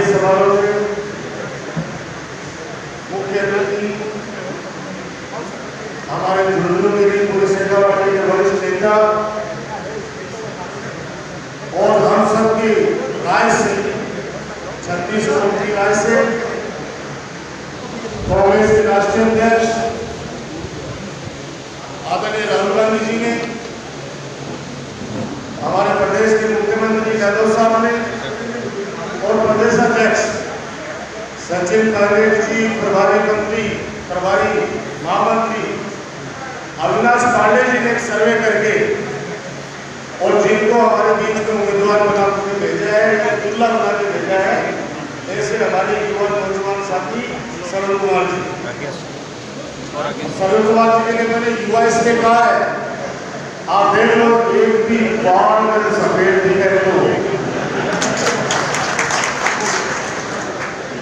के समारोह में मुख्य अतिथि हमारे झुंझुनू के पूरे सेवा पार्टी के वरिष्ठ नेता और हम सबकी राय से छत्तीसगढ़ की राय से कांग्रेस के राष्ट्रीय अध्यक्ष आदरणीय राहुल गांधी जी ने, हमारे प्रदेश के मुख्यमंत्री यादव साहब ने और प्रदेश अध्यक्ष सचिन पायलट जी, प्रभारी महामंत्री अविनाश पांडे जी ने एक सर्वे करके और जिनको हमारे बीच में उम्मीदवार बना के भेजा है या दुल्ला बना के भेजा है, ऐसे हमारे युवा नौजवान साथी सरल कुमार जी। सरल कुमार जी के लिए मैंने युवा इसलिए कहा है, आप देख लो एक भी बाल में सफेद दिखे तो,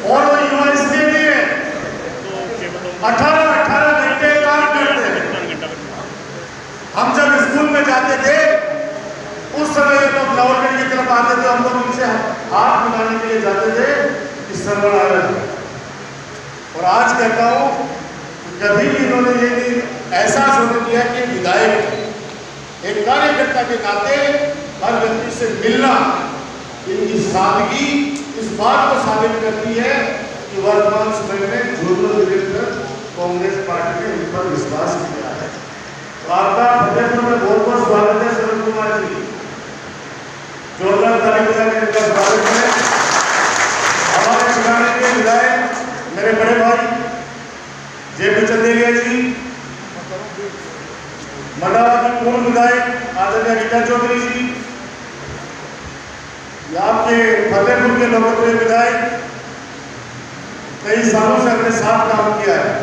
और वो युवा इसलिए भी है 18 घंटे काम करते हैं। हम जब स्कूल में जाते थे उस समय ये लोग लॉकडाउन की तरफ आते थे, हम लोग उनसे हाथ मिलाने के लिए जाते थे कि सर्वर आ रहे हैं। और आज कहता हूँ कभी भी इन्होंने ये नहीं एहसास होने दिया कि विधायक एक कार्यकर्ता के नाते हर व्यक्ति से मिलना, इनकी सादगी इस बात को साबित करती है कि वर्तमान समय में झुंझुनू जिले में कांग्रेस पार्टी ने इन पर विश्वास किया है। तो आपका फतेहपुर में बहुत बहुत स्वागत है सरल कुमार जी, जोरदार ताली बजाकर इनका स्वागत है। हमारे ठिकाने के विधायक मेरे बड़े भाई जेपी चंदेलिया जी, मंडावा की पूर्व विधायक आदरणीय रीता चौधरी जी, आपके फतेहपुर के लोकप्रिय विधायक कई सालों से अपने साथ काम किया है,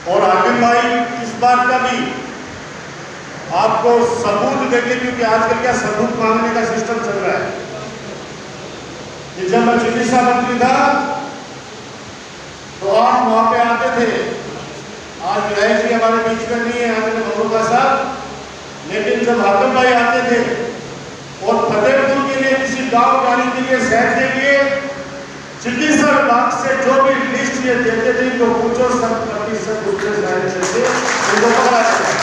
और हाकिम भाई इस बात का भी आपको सबूत देंगे, क्योंकि आजकल क्या सबूत मांगने का सिस्टम चल रहा है कि जब मैं चिकित्सा मंत्री था तो आप वहां पे आते थे। आज विधायक जी हमारे बीच में नहीं है आदरणीय ममरूका साहब, लेकिन जब हाकिम भाई आते थे और फतेहपुर के लिए किसी गांव जाने के लिए शहर के लिए चिकित्सा विभाग से जो भी लिस्ट ये देते थे तो पूछो 70% दूसरे शहर से उनको पकड़ा जाता है।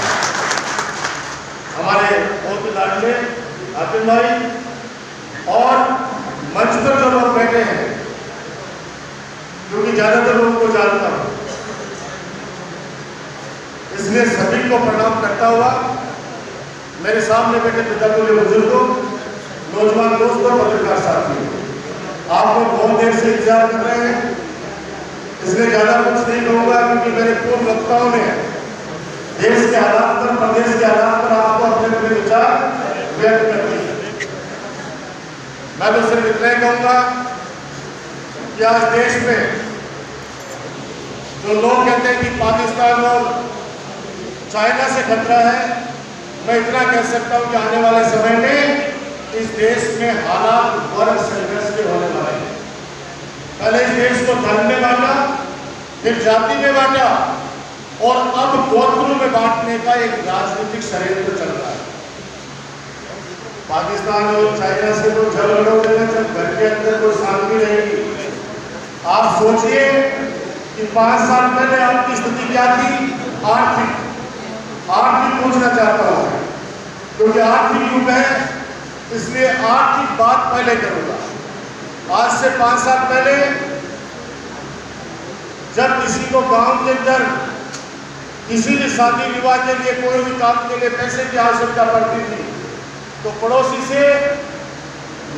हमारे बहुत लाडले हाकिम भाई और मंच पर जो लोग बैठे हैं, क्योंकि ज्यादातर लोगों को जानता हूं, इसलिए सभी को प्रणाम करता हुआ मेरे सामने बैठे पितातुल्य बुजुर्गों, नौजवान दोस्तों, पत्रकार साथियों, आप लोग बहुत देर से इंतजार कर रहे हैं, इसलिए ज्यादा कुछ नहीं कहूंगा, क्योंकि मेरे पूर्व वक्ताओं ने देश के हालात पर, प्रदेश के हालात पर आपको अपने अपने विचार व्यक्त कर दिए। मैं तो सिर्फ इतना ही कहूंगा कि आज देश में जो लोग कहते हैं कि पाकिस्तान और चाइना से खतरा है, मैं इतना कह सकता हूं कि आने वाले समय में इस देश में हालात वर्ग संघर्ष के होने वाले हैं। पहले इस देश को धर्म में बांटा, फिर जाति में बांटा, और अब गोत्रों में बांटने का एक राजनीतिक षड्यंत्र चल रहा है। पाकिस्तान और चाइना से तो झगड़ों में जब घर के अंदर कोई शांति रहेगी, आप सोचिए कि 5 साल पहले आपकी स्थिति क्या थी। आर्थिक पूछना चाहता हूं, क्योंकि आर्थिक युग है, इसलिए आर्थिक बात पहले करूंगा। आज से 5 साल पहले जब किसी को गांव के अंदर किसी भी शादी विवाह के लिए, कोई भी काम के लिए पैसे की आवश्यकता पड़ती थी, तो पड़ोसी से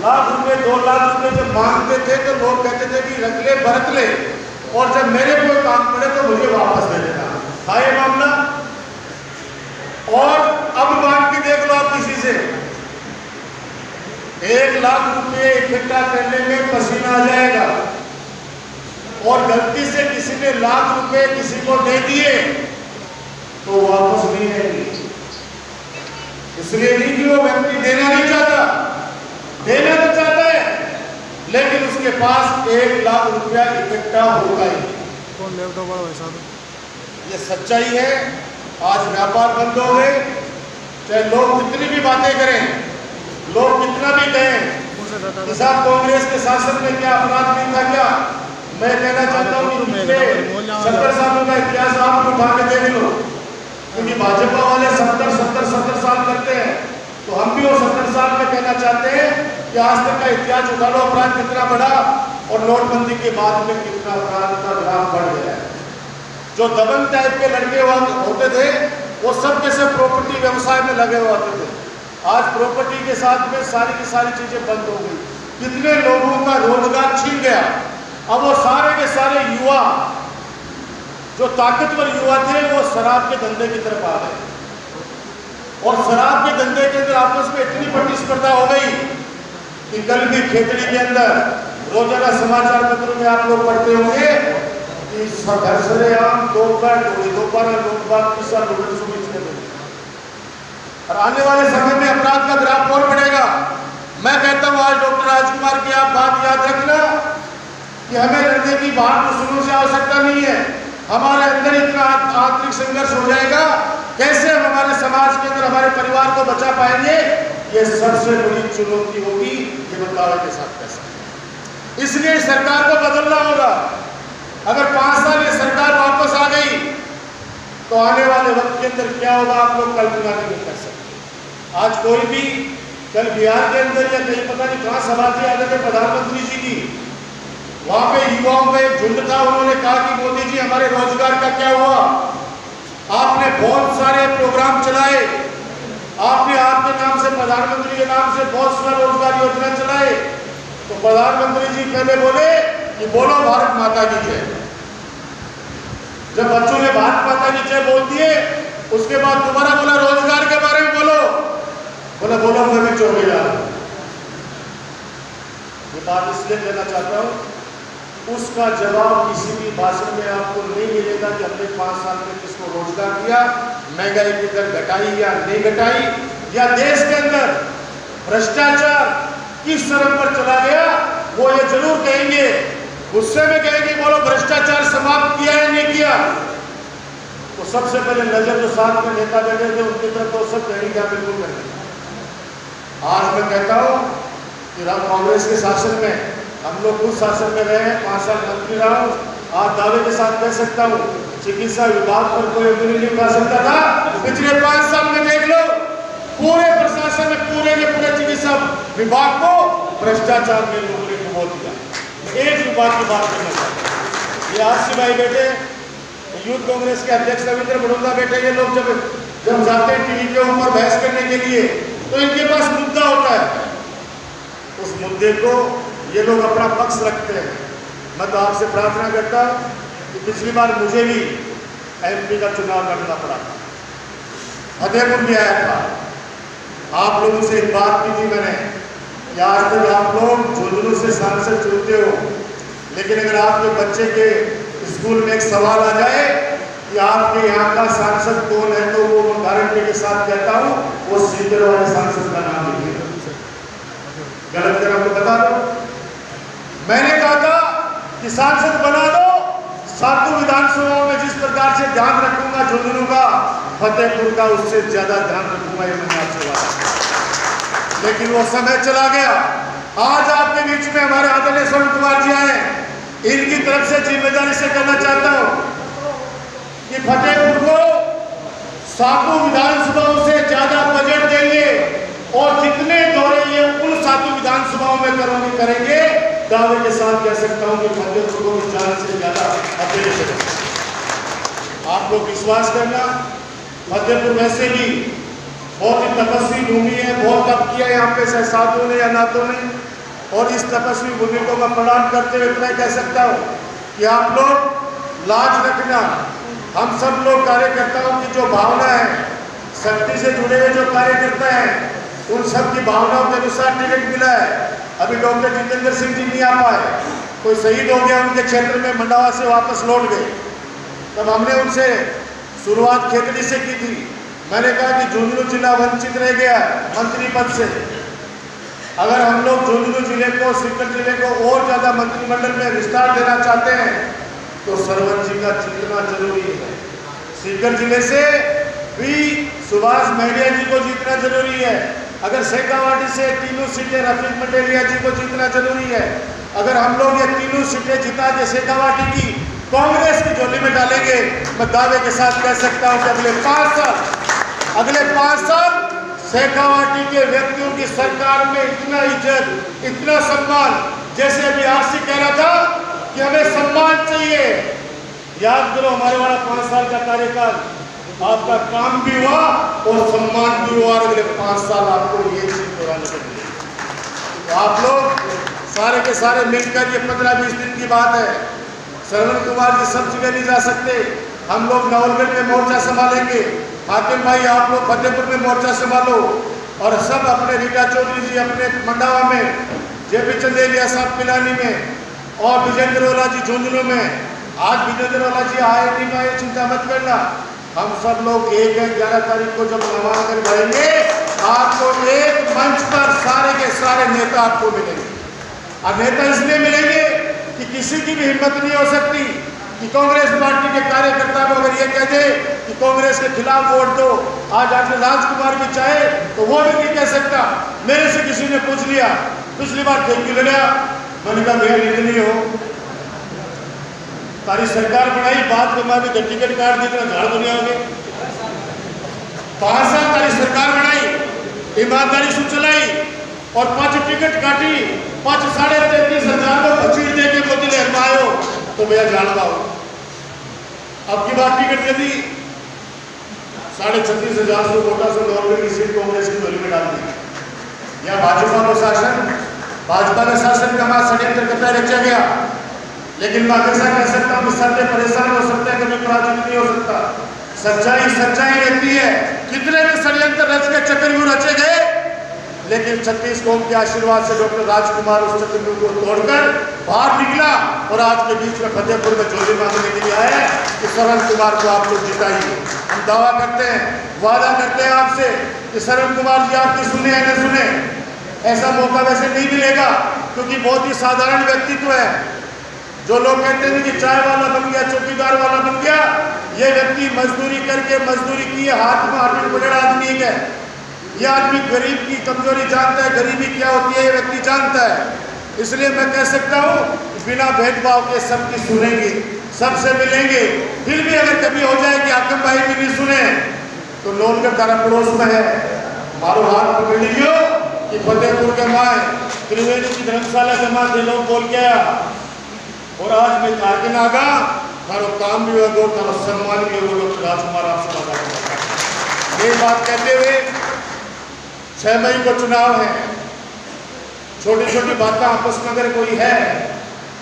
लाख रुपए 2 लाख रुपए जब मांगते थे तो लोग कहते थे कि रख ले बरत ले, और जब मेरे कोई काम पड़े तो मुझे वापस दे देना। था ये मामला। और अब मांग के देख लो आप किसी से 1 लाख रुपए इकट्ठा करने में पसीना आ जाएगा, और गलती से किसी ने लाख रुपए किसी को दे दिए तो वापस नहीं आएंगे। इसलिए नहीं कि वो व्यक्ति देना नहीं चाहता, देना तो चाहता है, लेकिन उसके पास 1 लाख रुपया इकट्ठा होगा ही। ये सच्चाई है। आज व्यापार बंद हो गए, चाहे लोग कितनी भी बातें करें, लोग कितना भी कहें, किसान कांग्रेस के शासन में क्या अपराध नहीं था क्या? मैं कहना चाहता हूँ कि पिछले 70 सालों का इतिहास आप उठा के देख लो, क्योंकि भाजपा वाले 70 साल करते हैं, तो हम भी वो 70 साल में कहना चाहते हैं कि आज तक का इतिहास उठा लो, अपराध कितना बढ़ा और नोटबंदी के बाद में कितना अपराध का ग्राफ बढ़ गया है। जो दबंग टाइप के लड़के होते थे वो सब कैसे प्रॉपर्टी व्यवसाय में लगे हुए होते थे, आज प्रॉपर्टी के साथ में सारी की सारी चीजें बंद हो गई, कितने लोगों का रोजगार छिन गया। अब वो सारे के सारे युवा, जो ताकतवर युवा थे, वो शराब के धंधे की तरफ आ गए और शराब के धंधे के अंदर आपस में इतनी प्रतिस्पर्धा हो गई कि कल भी खेतड़ी के अंदर रोजाना समाचार पत्रों में आप लोग पढ़ते होंगे कि सरेआम दोपहर लोग और आने वाले समय में अपराध का ग्राफ और बढ़ेगा। मैं कहता हूं आज डॉक्टर राजकुमार की आप बात याद रखना कि हमें लड़ने की बाहर दुश्मनों से आवश्यकता नहीं है, हमारे अंदर इतना आंतरिक संघर्ष हो जाएगा, कैसे हम हमारे समाज के अंदर हमारे परिवार को बचा पाएंगे, ये सबसे बड़ी चुनौती होगी। ये बदलाव के साथ कैसे, इसलिए सरकार को बदलना होगा। अगर 5 साल ये सरकार वापस आ गई तो आने वाले वक्त के अंदर क्या होगा आप लोग कल्पना नहीं कर सकते। आज कोई भी, कल बिहार के अंदर या कहीं पता नहीं कहाँ सभा थी आदरणीय प्रधानमंत्री जी की, वहां पे युवाओं का एक झुंड था, उन्होंने कहा कि मोदी जी हमारे रोजगार का क्या हुआ? आपने बहुत सारे प्रोग्राम चलाए, आपने आपके नाम से, प्रधानमंत्री के नाम से बहुत सारा रोजगार योजना चलाए, तो प्रधानमंत्री जी पहले बोले कि बोलो भारत माता की जय। जब बच्चों ने भारत माता की जय बोल दिए, उसके बाद दोबारा बोला रोजगार के बारे में बोलो, बोलो मैं भी चौंक गया। ये बात इसलिए कहना चाहता हूं, उसका जवाब किसी भी भाषण में आपको नहीं मिलेगा कि हमने 5 साल में किसको रोजगार दिया, महंगाई की दर घटाई या नहीं घटाई, या देश के अंदर भ्रष्टाचार किस स्तर पर चला गया, वो ये जरूर कहेंगे, गुस्से में कहेंगे बोलो भ्रष्टाचार समाप्त किया या नहीं किया। तो सबसे पहले नजर जो साथ में नेता बैठे थे उनकी तरफ तो सब कहेंगे बिल्कुल करेंगे। आज मैं कहता हूं कि कांग्रेस के शासन में हम लोग खुद शासन में रहे हैं, 5 साल मंत्री रहा हूं, आज दावे के साथ कह सकता हूं चिकित्सा विभाग पर कोई उंगली नहीं उठा सकता था। पिछले 5 साल में देख लो, पूरे प्रशासन में पूरे चिकित्सा विभाग को भ्रष्टाचार में लोगों ने डुबो दिया। एक विभाग की बात करना चाहता हूं, ये आरसी भाई बैठे, यूथ कांग्रेस के अध्यक्ष रविंद्र बड़ौदा बैठे, ये लोग जब जाते हैं टीवी के ऊपर बहस करने के लिए तो इनके पास मुद्दा होता है, उस मुद्दे को ये लोग अपना पक्ष रखते हैं। मैं तो आपसे प्रार्थना करता हूं कि पिछली बार मुझे भी एमपी का चुनाव लड़ना पड़ा था, फतेहपुर भी आया था, आप लोगों से एक बात की थी मैंने कि आज तक आप लोग झुंझुनू से सांसद चुनते हो, लेकिन अगर आपके बच्चे के स्कूल में एक सवाल आ जाए कि आपके यहाँ का सांसद कौन है, तो वो गारंटी के साथ कहता हूँ वो सीकर वाले सांसद का नाम लिखिएगा। गलत कर आपको बता दो, मैंने कहा था कि सांसद बना दो, 7 विधानसभाओं में जिस प्रकार से ध्यान रखूंगा झुंझुनू का, फतेहपुर का उससे ज्यादा ध्यान रखूंगा, ये मैंने आपसे वादा। लेकिन वो समय चला गया। आज आपके बीच में हमारे आदरणीय श्रवण कुमार जी आए, इनकी तरफ से जिम्मेदारी से कहना चाहता हूं कि फतेहपुर को 7 विधानसभाओं से ज्यादा बजट देंगे और जितने दौरे ये उन 7 विधानसभाओं में करेंगे, दावे के साथ कह सकता हूं कि फतेहपुर को 4 से ज्यादा अध्यक्ष। आप लोग विश्वास करना, फतेहपुर वैसे भी बहुत ही तपस्वी भूमि है, बहुत तप किया यहाँ पे साधुओं ने या नातों ने, और इस तपस्वी भूमि को मैं प्रणाम करते हुए इतना कह सकता हूँ कि आप लोग लाज रखना, हम सब लोग कार्यकर्ताओं की जो भावना है, शक्ति से जुड़े हुए जो कार्यकर्ता हैं, उन सब की भावनाओं के अनुसार टिकट मिला है। अभी डॉक्टर जितेंद्र सिंह जी नहीं आ पाए, कोई शहीद हो गया उनके क्षेत्र में, मंडावा से वापस लौट गए। तब हमने उनसे शुरुआत खेतड़ी से की थी। मैंने कहा कि झुंझुनू जिला वंचित रह गया मंत्री पद से, अगर हम लोग झुंझुनू जिले को, सीकर जिले को और ज़्यादा मंत्रिमंडल में विस्तार देना चाहते हैं तो सरवन जी का जीतना जरूरी है। सीकर जिले से भी सुभाष महलिया जी को जीतना जरूरी है। अगर शेखावाटी से तीनों सीटें रफीक पटेलिया जी को जीतना जरूरी है। अगर हम लोग ये तीनों सीटें जिता के शेखावाटी की कांग्रेस की झोली में डालेंगे, मैं दावे के साथ कह सकता हूं कि अगले 5 साल शेखावाटी के व्यक्तियों की सरकार में इतना इज्जत, इतना सम्मान, जैसे अभी आरसी कह रहा था कि हमें सम्मान चाहिए। याद करो हमारे वाला 5 साल का कार्यकाल, आपका काम भी हुआ और सम्मान भी हुआ, और अगले 5 साल आपको ये चीज दोहराने को मिलेगी। तो आप लोग सारे के सारे मिलकर, ये 15-20 दिन की बात है, श्रवण कुमार जी सब जगह नहीं जा सकते, हम लोग नवलगढ़ में मोर्चा संभालेंगे, हाकिम भाई आप लोग फतेहपुर में मोर्चा संभालो, और सब अपने रीटा चौधरी जी अपने मंडावा में, जेपी चंदेलिया साहब पिलानी में, और विजेंद्र वाला जी झुंझुनू में। आज विजेंद्र वाला जी आए नहीं आए चिंता मत करना, हम सब लोग 11 तारीख को जब नामांकन भरेंगे, आपको एक मंच पर सारे के सारे नेता आपको मिलेंगे। और नेता इसलिए मिलेंगे कि किसी की भी हिम्मत नहीं हो सकती कि कांग्रेस पार्टी के कार्यकर्ता को अगर ये कह दे कि कांग्रेस के खिलाफ वोट दो। आज आपने राजकुमार भी चाहे तो वो भी नहीं कह सकता। मेरे से किसी ने पूछ लिया, पिछली बार थैंक यू ले लिया, मैंने कहा भैया निकली हो, तारी सरकार बनाई, बाद में मैं भी टिकट काट दी, झाड़ दुनिया हो गई। 5 साल तारी सरकार बनाई, ईमानदारी से चलाई, और 5 टिकट काटी, 5 साढ़े 33,000 को बचीर दे के मोदी ने हरवायो, तो भैया जान पाओ। अब की बात टिकट दे दी, 36,500 से वोटा से नॉर्वे की सीट कांग्रेस की झोली में डाल दी। या भाजपा का शासन, भाजपा का शासन का हमारा षड्यंत्र करता रचा गया, लेकिन मैं हमेशा कह सकता हूँ कि सत्य परेशान हो सकता है, कभी पराजित नहीं हो सकता। सच्चाई सच्चाई रहती है, कितने भी षड्यंत्र रच के चक्रव्यूह रचे गए, लेकिन 36 कौम के आशीर्वाद से डॉक्टर राजकुमार उस चक्रव्यूह को तोड़कर बाहर निकला, और आज के बीच में फतेहपुर में झोली मांगने के लिए आए कि श्रवण कुमार को आप लोग जिताइए। हम दावा करते हैं, वादा करते हैं आपसे कि श्रवण कुमार जी आपकी सुने या न सुने, ऐसा मौका वैसे नहीं मिलेगा, क्योंकि बहुत ही साधारण व्यक्तित्व है। जो लोग कहते हैं कि चाय वाला बन गया, चौकीदार वाला बन गया, ये व्यक्ति मजदूरी करके, मजदूरी की हाथ में हाथ पकड़ा आदमी है। यह आदमी गरीब की कमजोरी जानता है, गरीबी क्या होती है ये व्यक्ति जानता है। इसलिए मैं कह सकता हूँ बिना भेदभाव के सबकी सुनेंगे, सबसे मिलेंगे। फिर भी अगर कभी हो जाए कि हाकिम भाई भी नहीं सुने, तो नौलगढ़ तारा पड़ोस में है, मारो हाथ पकड़ लीजिए कि फतेहपुर के माए त्रिवेणी की धर्मशाला के माँ से लोग बोल के आया, और आज मैं आगे नागा मारो काम भी होगा, तारो सम्मान भी होगा। डॉक्टर राजकुमार आपसे बात ये बात कहते हुए 6 मई को चुनाव है, छोटी छोटी बातें आपस में अगर कोई है,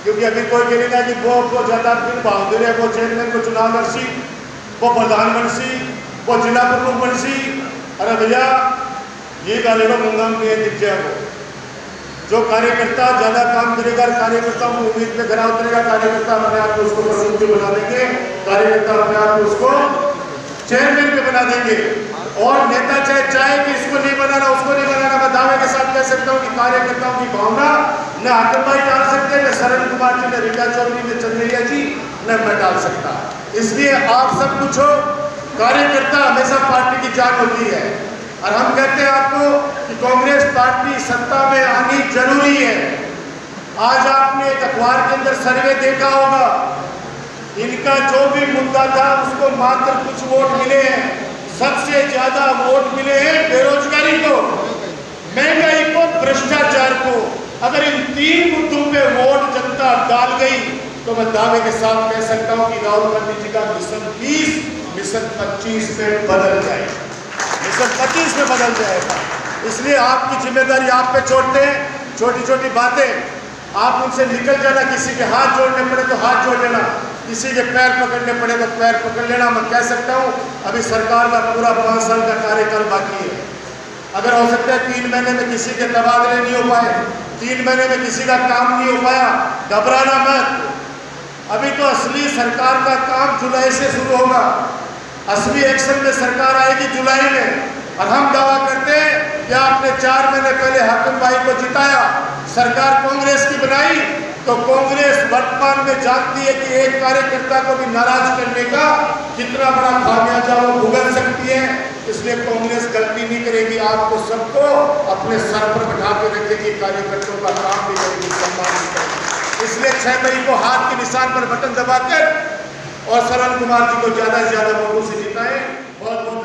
क्योंकि अभी कोई कहेगा कि वो ज्यादा फिर बहादुर है, वो चेयरमैन को चुनाव लड़सी, वो प्रधान बनसी, वो जिला प्रमुख बनसी। अरे भैया ये गालेगा मुंगा में दिख जाए, वो जो कार्यकर्ता ज्यादा काम करेगा, कार्यकर्ता को उम्मीद पे खरा उतरेगा, कार्यकर्ता अपने आप को उसको प्रमुख भी बना देंगे, कार्यकर्ता अपने आप को उसको चेयरमैन पे बना देंगे। और नेता चाहे कि इसको नहीं बनाना, उसको नहीं बनाना, मैं दावे के साथ कह सकता हूँ कि कार्यकर्ताओं की भावना न हाकिम भाई डाल सकते, न श्रवण कुमार जी, न रीटा चौधरी, न चंदेलिया जी, न मैं डाल सकता। इसलिए आप सब कुछ हो, कार्यकर्ता हमेशा पार्टी की जान होती है, और हम कहते हैं आपको कि कांग्रेस पार्टी सत्ता में आनी जरूरी है। आज आपने एक अखबार के अंदर सर्वे देखा होगा, इनका जो भी मुद्दा था उसको मात्र कुछ वोट मिले हैं, सबसे ज्यादा वोट मिले हैं बेरोजगारी को, महंगाई को, भ्रष्टाचार को। अगर इन 3 मुद्दों पे वोट जनता डाल गई, तो मैं दावे के साथ कह सकता हूं कि राहुल गांधी जी का मिशन 20 मिशन 25 में बदल जाएगा, मिशन 25 में बदल जाएगा। इसलिए आपकी जिम्मेदारी आप पे छोड़ते हैं, छोटी छोटी बातें आप उनसे निकल जाना, किसी के हाथ जोड़ने पड़े तो हाथ जोड़ लेना, किसी के पैर पकड़ने पड़े तो पैर पकड़ लेना। मैं कह सकता हूँ अभी सरकार का पूरा 5 साल का कार्यकाल बाकी है। अगर हो सकता है 3 महीने में किसी के तबादले नहीं हो पाए, 3 महीने में किसी का काम नहीं हो पाया, घबराना मत। अभी तो असली सरकार का काम जुलाई से शुरू होगा, असली एक्शन में सरकार आएगी जुलाई में। और हम दावा करते हैं कि आपने 4 महीने पहले हाकिम भाई को जिताया, सरकार कांग्रेस की बनाई, तो कांग्रेस वर्तमान में जानती है कि एक कार्यकर्ता को भी नाराज करने का कितना बड़ा खामियाजा वो भुगत सकती है। इसलिए कांग्रेस गलती नहीं करेगी। करेगी, आपको सबको अपने सर पर बैठा के रखेगी, कार्यकर्ताओं का काम भी करेगी, सम्मान भी करेगी। इसलिए 6 मई को हाथ के निशान पर बटन दबाकर और सरल कुमार जी को ज्यादा से ज्यादा वोटों से जिताएं। बहुत बहुत